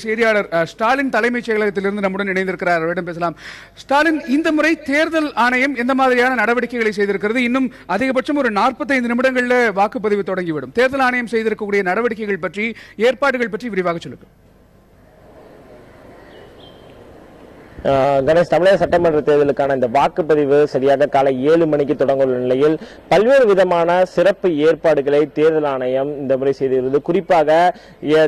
செய்தியாளர் ஸ்டாலின் தலைமைச் செயலகத்திலிருந்து நம்முடன் இணைந்திருக்கிறார். அவரிடம் பேசலாம். ஸ்டாலின், இந்த முறை தேர்தல் ஆணையம் எந்த மாதிரியான நடவடிக்கைகளை செய்திருக்கிறது? இன்னும் அதிகபட்சம் ஒரு 45 நிமிடங்களில் வாக்குப்பதிவு தொடங்கிவிடும். தேர்தல் ஆணையம் செய்திருக்கக்கூடிய நடவடிக்கைகள் பற்றி, ஏற்பாடுகள் பற்றி விரிவாக சொல்லுங்கள். கணேஷ், தமிழக சட்டமன்ற தேர்தலுக்கான இந்த வாக்குப்பதிவு சரியாக காலை 7 மணிக்கு தொடங்க உள்ள நிலையில் பல்வேறு விதமான சிறப்பு ஏற்பாடுகளை தேர்தல் ஆணையம் இந்த முறை செய்திருந்தது. குறிப்பாக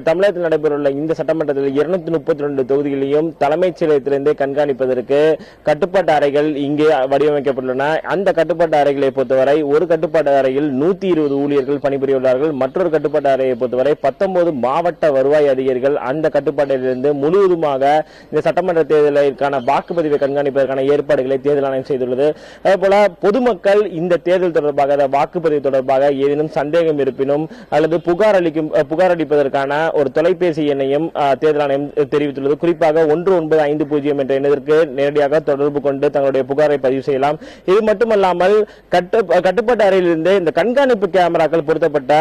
தமிழகத்தில் நடைபெறவுள்ள இந்த சட்டமன்றத்தில் 232 தொகுதிகளையும் தலைமைச் செயலகத்திலிருந்தே கண்காணிப்பதற்கு கட்டுப்பாட்டு அறைகள் இங்கே வடிவமைக்கப்பட்டுள்ளன. அந்த கட்டுப்பாட்டு அறைகளை பொறுத்தவரை ஒரு கட்டுப்பாட்டு அறையில் 120 ஊழியர்கள் பணிபுரியுள்ளார்கள். மற்றொரு கட்டுப்பாட்டு அறையை பொறுத்தவரை 19 மாவட்ட வருவாய் அதிகாரிகள் அந்த கட்டுப்பாட்டிலிருந்து முழுவதுமாக இந்த சட்டமன்ற தேர்தலை வாக்குப்பதிவை கண்காணிப்பதற்கான ஏற்பாடுகளை தேர்தல் ஆணையம் செய்துள்ளது. அதேபோல பொதுமக்கள் இந்த தேர்தல் தொடர்பாக, வாக்குப்பதிவு தொடர்பாக ஏதேனும் சந்தேகம் இருப்பினும் அல்லது புகார் அளிப்பதற்கான ஒரு தொலைபேசி எண்ணையும் தேர்தல் ஆணையம் தெரிவித்துள்ளது. குறிப்பாக 1950 என்ற எண்ணத்திற்கு நேரடியாக தொடர்பு கொண்டு தங்களுடைய புகாரை பதிவு செய்யலாம். இது மட்டுமல்லாமல் கட்டுப்பாட்டு அறையிலிருந்து இந்த கண்காணிப்பு கேமராக்கள் பொருத்தப்பட்ட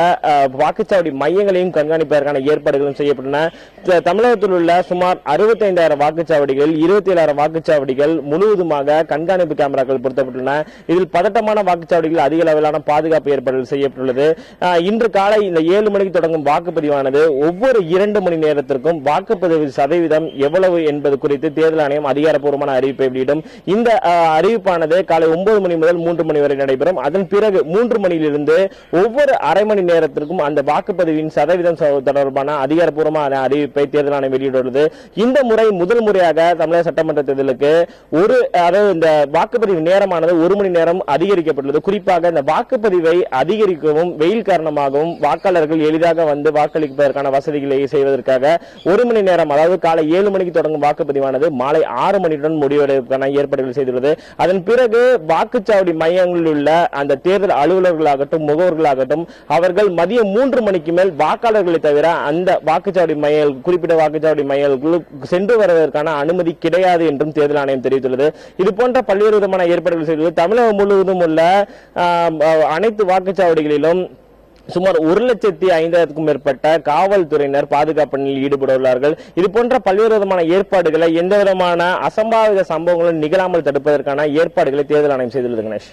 வாக்குச்சாவடி மையங்களையும் கண்காணிப்பதற்கான ஏற்பாடுகளும் செய்யப்பட்டன. தமிழகத்தில் உள்ள சுமார் 65,000 வாக்குச்சாவடிகள், 27,000 வாக்குச்சாவடிகள் முழுவதுமாக கண்காணிப்பு கேமராக்கள் பொருத்தப்பட்டுள்ளன. இதில் பதட்டமான வாக்குச்சாவடிகள் அதிக அளவிலான பாதுகாப்பு ஏற்பாடுகள் செய்யப்பட்டுள்ளது. இன்று காலை இந்த 7 மணிக்கு தொடங்கும் வாக்குப்பதிவானது ஒவ்வொரு 2 மணி நேரத்திற்கும் வாக்குப்பதிவு சதவீதம் எவ்வளவு என்பது குறித்து தேர்தல் ஆணையம் அதிகாரப்பூர்வமான அறிவிப்பை வெளியிடும். இந்த அறிவிப்பானது காலை 9 மணி முதல் 3 மணி வரை நடைபெறும். அதன் பிறகு 3 மணியிலிருந்து ஒவ்வொரு அரை மணி நேரத்திற்கும் அந்த வாக்குப்பதிவின் சதவீதம் தொடர்பான அதிகாரப்பூர்வமான அறிவிப்பை தேர்தல் ஆணையம் வெளியிட்டுள்ளது. இந்த முறை முதல் முறையாக தமிழக சட்டமன்ற தேர்தலுக்கு இந்த வாக்குப்பதிவு நேரமானது 1 மணி நேரம் அதிகரிக்கப்பட்டுள்ளது. குறிப்பாக இந்த வாக்குப்பதிவை அதிகரிக்கவும், வெயில் காரணமாகவும் வாக்காளர்கள் எளிதாக வந்து வாக்களிப்பதற்கான வசதிகளை செய்வதற்காக 1 மணி நேரம், அதாவது காலை 7 மணிக்கு தொடங்கும் வாக்குப்பதிவானது மாலை 6 மணியுடன் முடிவடைவதற்கான ஏற்பாடுகள் செய்துள்ளது. அதன் பிறகு வாக்குச்சாவடி மையங்களில் உள்ள அந்த தேர்தல் அலுவலர்களாகட்டும், முகவர்களாகட்டும், அவர்கள் மதியம் 3 மணிக்கு மேல் வாக்காளர்களை தவிர அந்த வாக்குச்சாவடி மையங்கள், குறிப்பிட்ட வாக்குச்சாவடி மையங்களுக்கு சென்று வருவதற்கான அனுமதி கிடையாது என்றும் தேர்தல் ஆணையம் தெரிவித்துள்ளது. இது போன்ற பல்வேறு விதமான ஏற்பாடுகள் செய்துள்ளது. தமிழகம் முழுவதும் உள்ள அனைத்து வாக்குச்சாவடிகளிலும் சுமார் 1,05,000க்கும் மேற்பட்ட காவல்துறையினர் பாதுகாப்பு பணியில் ஈடுபட உள்ளார்கள். இது போன்ற பல்வேறு விதமான ஏற்பாடுகளை, எந்த விதமான அசம்பாவித சம்பவங்களும் நிகழாமல் தடுப்பதற்கான ஏற்பாடுகளை தேர்தல் ஆணையம் செய்துள்ளது. கணேஷ்.